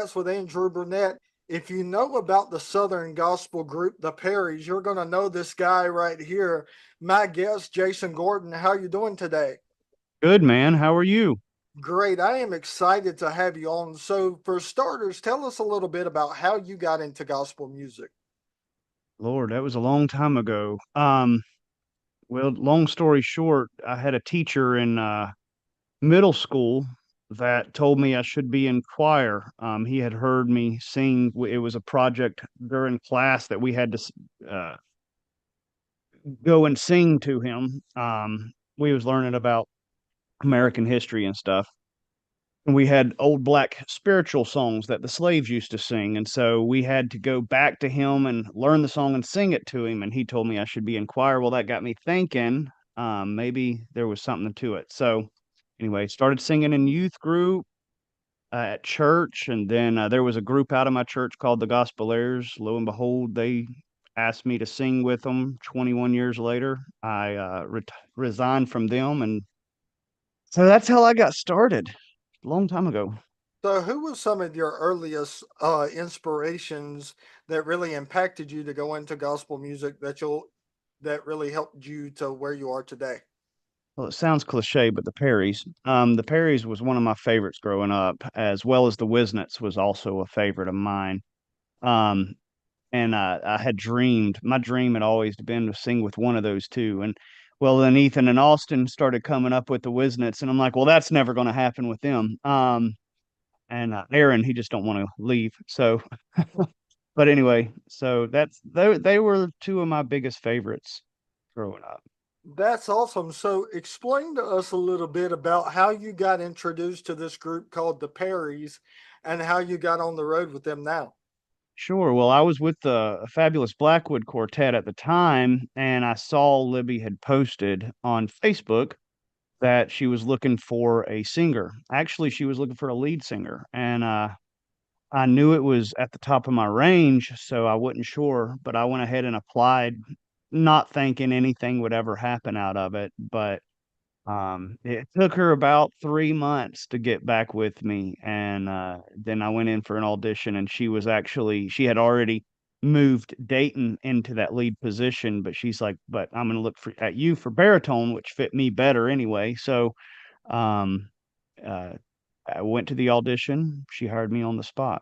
Chats with Andrew Brunet. If you know about the Southern Gospel group, the Perrys, you're going to know this guy right here. My guest, Jason Gordon. How you doing today? Good, man. How are you? Great. I am excited to have you on. So, for starters, tell us a little bit about how you got into gospel music. Lord, that was a long time ago. Well, long story short, I had a teacher in middle school that told me I should be in choir. He had heard me sing. It was a project during class that we had to go and sing to him. We was learning about American history and stuff. And we had old black spiritual songs that the slaves used to sing. And so we had to go back to him and learn the song and sing it to him. And he told me I should be in choir. Well, that got me thinking maybe there was something to it. So anyway, started singing in youth group at church. And then there was a group out of my church called the Gospelers. Lo and behold, they asked me to sing with them 21 years later. I resigned from them. And so that's how I got started a long time ago. So, who was some of your earliest inspirations that really impacted you to go into gospel music that really helped you to where you are today? Well, it sounds cliche, but the Perrys was one of my favorites growing up, as well as the Wisnets was also a favorite of mine. Um, and I had dreamed, my dream had always been to sing with one of those two. And well, then Ethan and Austin started coming up with the Wisnets, and I'm like, well, that's never going to happen with them. And Aaron, he just don't want to leave. So, but anyway, so they were two of my biggest favorites growing up. That's awesome. So, explain to us a little bit about how you got introduced to this group called the Perrys and how you got on the road with them now. Sure. Well, I was with the Fabulous Blackwood Quartet at the time, and I saw Libby had posted on Facebook that she was looking for a singer. Actually, she was looking for a lead singer, and I knew it was at the top of my range, so I wasn't sure, but I went ahead and applied, not thinking anything would ever happen out of it. But it took her about 3 months to get back with me, and then I went in for an audition, and she had already moved Dayton into that lead position, but she's like, "But I'm going to look at you for baritone, which fit me better anyway." So, um, uh, I went to the audition. She hired me on the spot.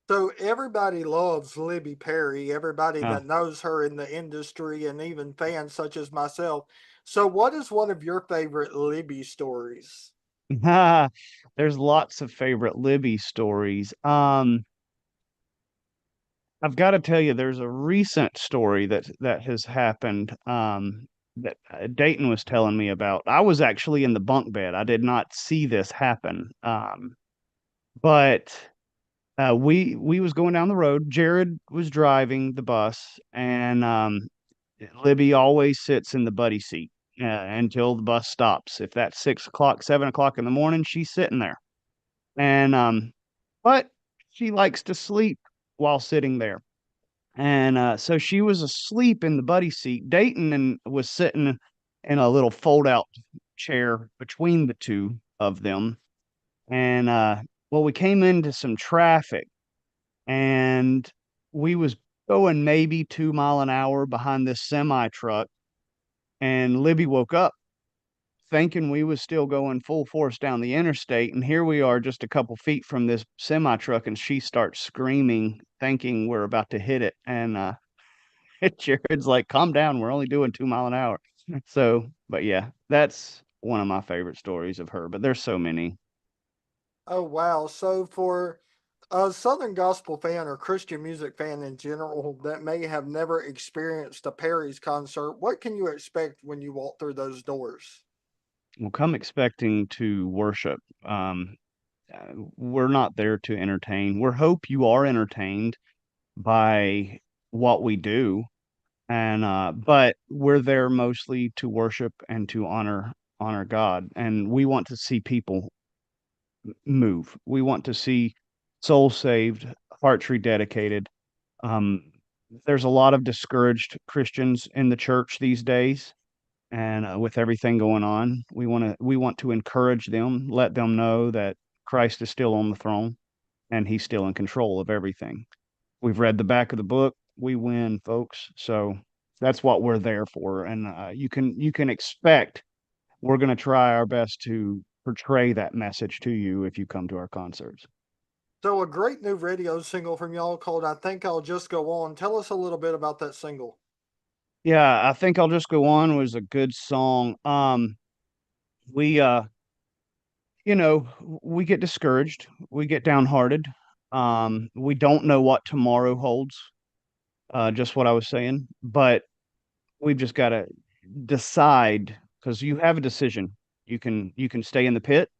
So, everybody loves Libby Perry, everybody Uh, that knows her in the industry, and even fans such as myself. So, what is one of your favorite Libby stories? there's lots of favorite Libby stories. I've got to tell you, there's a recent story that has happened that Dayton was telling me about. I was actually in the bunk bed. I did not see this happen. But we was going down the road. Jared was driving the bus, and Libby always sits in the buddy seat until the bus stops. If that's 6 o'clock, 7 o'clock in the morning, she's sitting there. And but she likes to sleep while sitting there. And so she was asleep in the buddy seat. Dayton and was sitting in a little fold out chair between the two of them. And well, we came into some traffic and we was going maybe 2 mile an hour behind this semi truck. And Libby woke up thinking we was still going full force down the interstate. And here we are just a couple feet from this semi truck, and she starts screaming, thinking we're about to hit it. And Jared's like, calm down. We're only doing 2 mile an hour. So, but yeah, that's one of my favorite stories of her, but there's so many. Oh, wow. So, for a Southern gospel fan or Christian music fan in general that may have never experienced a Perry's concert, what can you expect when you walk through those doors? Well, come expecting to worship. We're not there to entertain. We hope you are entertained by what we do. And but we're there mostly to worship and to honor God. And we want to see people move. We want to see souls saved, hearts rededicated. Um, there's a lot of discouraged Christians in the church these days, and with everything going on, we want to encourage them, let them know that Christ is still on the throne. and he's still in control of everything. We've read the back of the book. We win, folks. So that's what we're there for. And you can expect we're going to try our best to portray that message to you if you come to our concerts. So, a great new radio single from y'all called I Think I'll Just Go On. Tell us a little bit about that single. Yeah, I think I'll just go on was a good song. We we get discouraged, we get downhearted. We don't know what tomorrow holds. Just what I was saying, but we've just got to decide because you have a decision. You can stay in the pit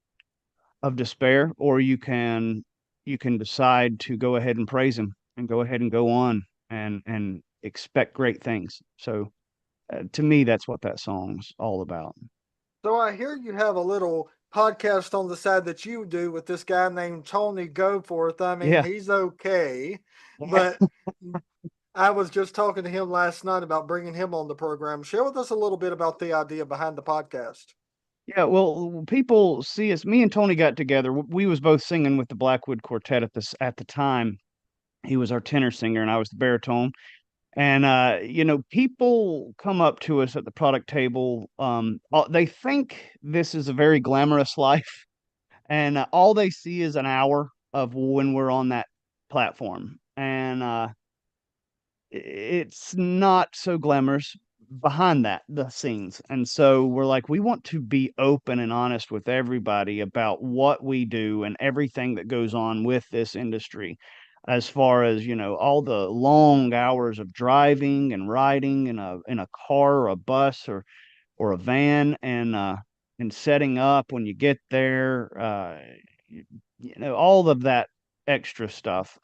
of despair, or you can decide to go ahead and praise him and go ahead and go on and expect great things. So to me, that's what that song's all about. So, I hear you have a little podcast on the side that you do with this guy named Tony Goforth. I mean, Yeah. he's okay, but I was just talking to him last night about bringing him on the program. Share with us a little bit about the idea behind the podcast. Yeah, well, people see us. Me and Tony got together. We was both singing with the Blackwood Quartet at the time. He was our tenor singer, and I was the baritone. And people come up to us at the product table. They think this is a very glamorous life, and all they see is an hour of when we're on that platform, and it's not so glamorous behind that the scenes. And so we're like, we want to be open and honest with everybody about what we do and everything that goes on with this industry, as far as all the long hours of driving and riding in a car or a bus or a van, and setting up when you get there, all of that extra stuff.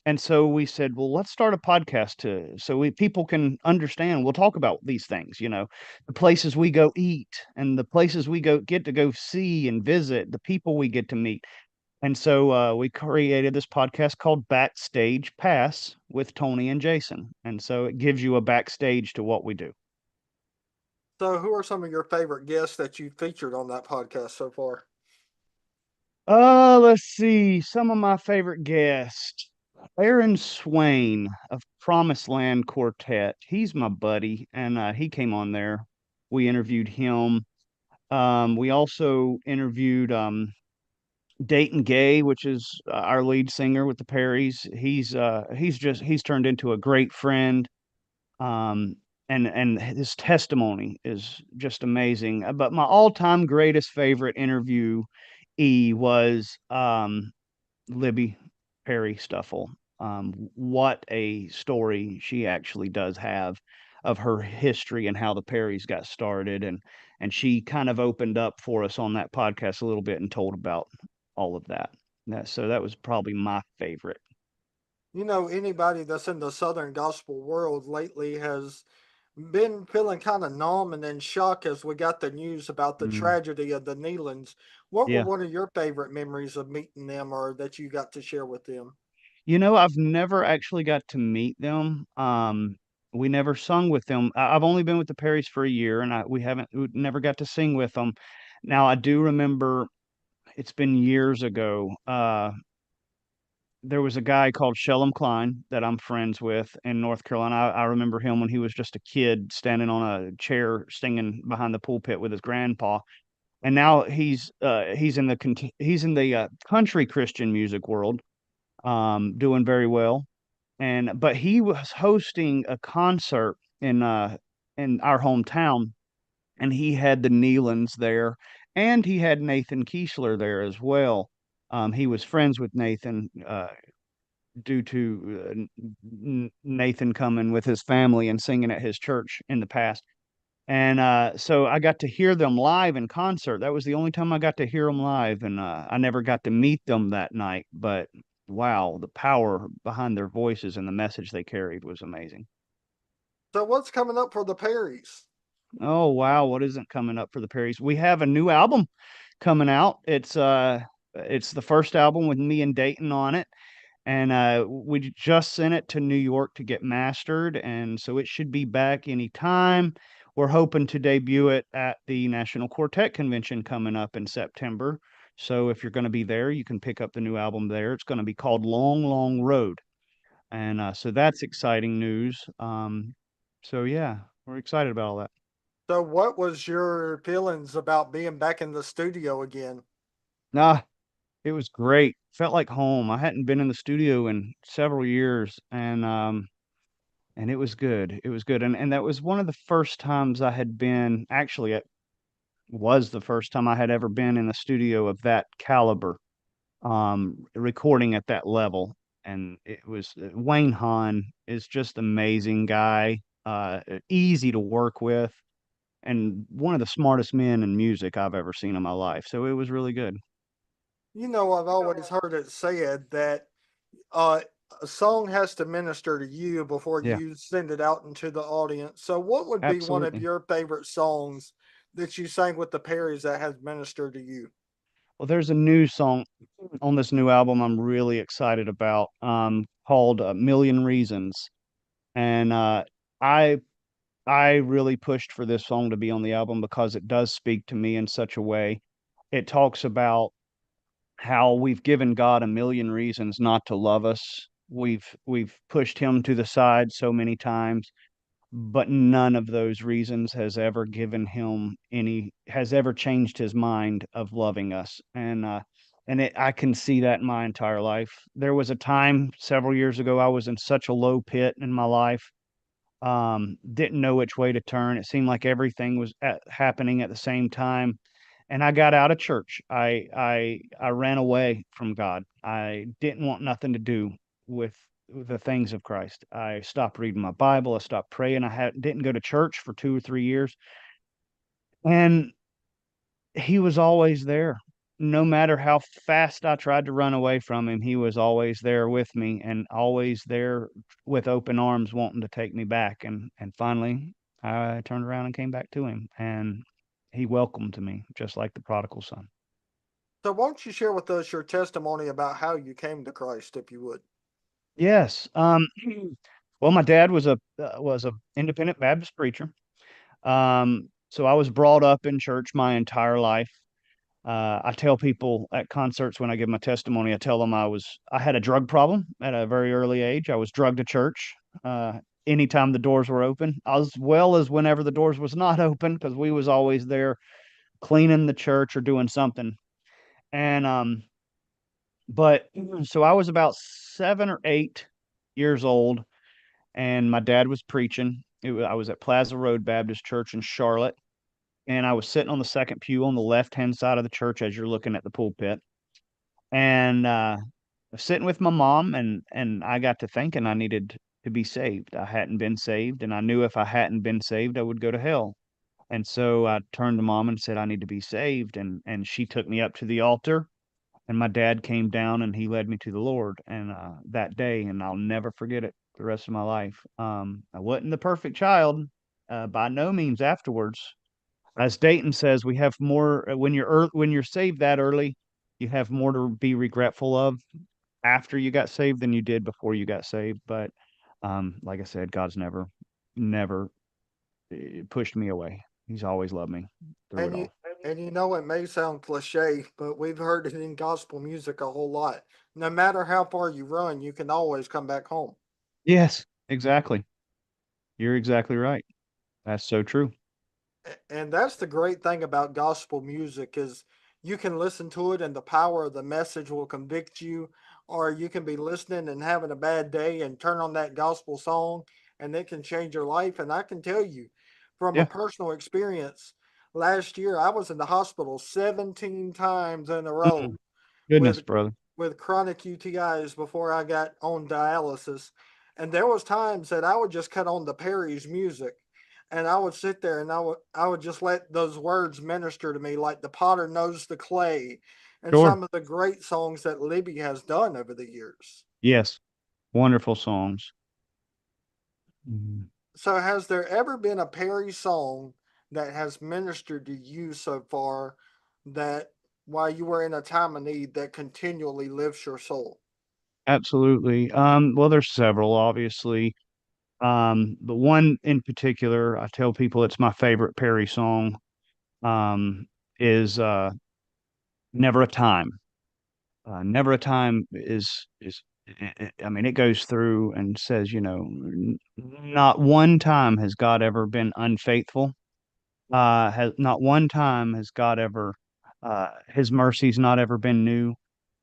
And so we said, well, let's start a podcast so we people can understand. We'll talk about these things, the places we go eat and the places we get to go see and visit, the people we get to meet. And so we created this podcast called Backstage Pass with Tony and Jason. And so it gives you a backstage to what we do. So, who are some of your favorite guests that you featured on that podcast so far? Let's see. Some of my favorite guests. Aaron Swain of Promised Land Quartet. He's my buddy, and he came on there. We interviewed him. We also interviewed Dayton Gay, which is our lead singer with the Perrys. He's turned into a great friend. Um, and his testimony is just amazing. But my all-time greatest favorite interview was Libby Perry Stuffle. What a story she actually does have of her history and how the Perrys got started, and she kind of opened up for us on that podcast a little bit and told about all of that. So that was probably my favorite. Anybody that's in the Southern gospel world lately has been feeling kind of numb and in shock as we got the news about the Mm, tragedy of the Nealons. What were yeah. one of your favorite memories of meeting them or that you got to share with them? I've never actually got to meet them. We never sung with them. I've only been with the Perrys for a year, and we never got to sing with them. Now I do remember it's been years ago. There was a guy called Shellam Klein that I'm friends with in North Carolina. I remember him when he was just a kid standing on a chair singing behind the pulpit with his grandpa. And now he's in the country Christian music world, doing very well. But he was hosting a concert in our hometown, and he had the Nealons there, and he had Nathan Kiesler there as well. He was friends with Nathan, due to Nathan coming with his family and singing at his church in the past. And so I got to hear them live in concert. That was the only time I got to hear them live, and I never got to meet them that night. But wow, the power behind their voices and the message they carried was amazing. So, what's coming up for the Perrys? Oh wow, what isn't coming up for the Perrys? We have a new album coming out. It's the first album with me and Dayton on it, and we just sent it to New York to get mastered, and so it should be back anytime. We're hoping to debut it at the National Quartet Convention coming up in September. So if you're going to be there, you can pick up the new album there. It's going to be called Long, Long Road. And so that's exciting news. So yeah, we're excited about all that. So, what was your feelings about being back in the studio again? Nah, it was great. Felt like home. I hadn't been in the studio in several years, and it was good. It was good. And that was one of the first times I had been, actually it was the first time I had ever been in a studio of that caliber, recording at that level. And it was Wayne Hahn is just amazing guy, easy to work with, and one of the smartest men in music I've ever seen in my life. So it was really good. You know, I've always heard it said that uh, a song has to minister to you before Yeah, you send it out into the audience. So, what would be one of absolutely. your favorite songs that you sang with the Perrys that has ministered to you? Well, there's a new song on this new album I'm really excited about, called Million Reasons. And I I really pushed for this song to be on the album because it does speak to me in such a way. It talks about how we've given God a million reasons not to love us. We've pushed him to the side so many times, but none of those reasons has ever changed his mind of loving us. And I can see that in my entire life. There was a time several years ago I was in such a low pit in my life, didn't know which way to turn. It seemed like everything was happening at the same time, and I got out of church. I ran away from God. I didn't want nothing to do with the things of Christ. I stopped reading my Bible. I stopped praying. Didn't go to church for 2 or 3 years, and he was always there. No matter how fast I tried to run away from him, he was always there with me and always there with open arms wanting to take me back. And finally I turned around and came back to him, and he welcomed me just like the prodigal son. So, won't you share with us your testimony about how you came to Christ, if you would? Yes. Well, my dad was a independent Baptist preacher. So I was brought up in church my entire life. I tell people at concerts when I give my testimony, I tell them I had a drug problem at a very early age. I was drugged to church anytime the doors were open, as well as whenever the doors was not open, because we was always there cleaning the church or doing something. And but so I was about 7 or 8 years old, and my dad was preaching. I was at Plaza Road Baptist Church in Charlotte, and I was sitting on the second pew on the left hand side of the church as you're looking at the pulpit. And sitting with my mom, and I got to thinking I needed to be saved. I hadn't been saved, and I knew if I hadn't been saved I would go to hell. And so I turned to mom and said I need to be saved, and she took me up to the altar, and my dad came down and he led me to the Lord, and that day, and I'll never forget it the rest of my life. I wasn't the perfect child, by no means afterwards. As Dayton says, we have more when you're saved that early, you have more to be regretful of after you got saved than you did before you got saved. But like I said, God's never pushed me away. He's always loved me through it And you all. and you know it may sound cliche, but we've heard it in gospel music a whole lot. No matter how far you run, you can always come back home. Yes, exactly. You're exactly right. That's so true. And that's the great thing about gospel music is you can listen to it and the power of the message will convict you, or you can be listening and having a bad day and turn on that gospel song and it can change your life. And I can tell you from a Yeah. personal experience, last year I was in the hospital 17 times in a Mm, row goodness, with brother. chronic UTIs before I got on dialysis. And there was times that I would just cut on the Perry's music and I would sit there and I would just let those words minister to me like the potter knows the clay and Sure. some of the great songs that Libby has done over the years. Yes. Wonderful songs. Mhm. So has there ever been a Perry song that has ministered to you so far that while you were in a time of need that continually lifts your soul? Absolutely. Well, there's several, obviously. But one in particular, I tell people it's my favorite Perry song. Um, is Never a time. Never a time is I mean, it goes through and says, not one time has God ever been unfaithful. Has not one time has God ever his mercy's not ever been new.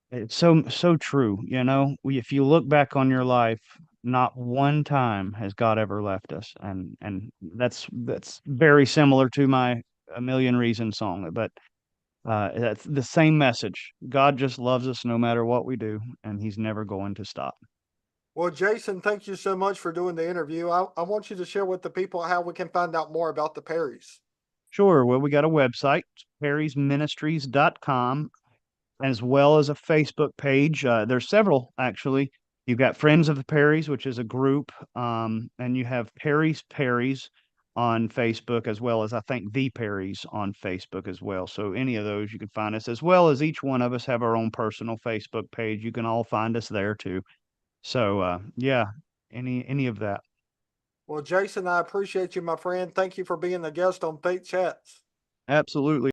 It's so true, If you look back on your life, not one time has God ever left us, and that's very similar to my A Million Reasons song, but that's the same message. God just loves us no matter what we do, and He's never going to stop. Well, Jason, thank you so much for doing the interview. I want you to share with the people how we can find out more about the Perrys. Sure. Well, we got a website, perrysministries.com, as well as a Facebook page. There's several actually. You've got Friends of the Perrys, which is a group, and you have Perrys on Facebook, as well as I think the Perrys on Facebook as well. So any of those you can find us, as well as each one of us have our own personal Facebook page. You can all find us there too. So yeah, any of that. Well, Jason, I appreciate you, my friend. Thank you for being a guest on Fate Chats. Absolutely.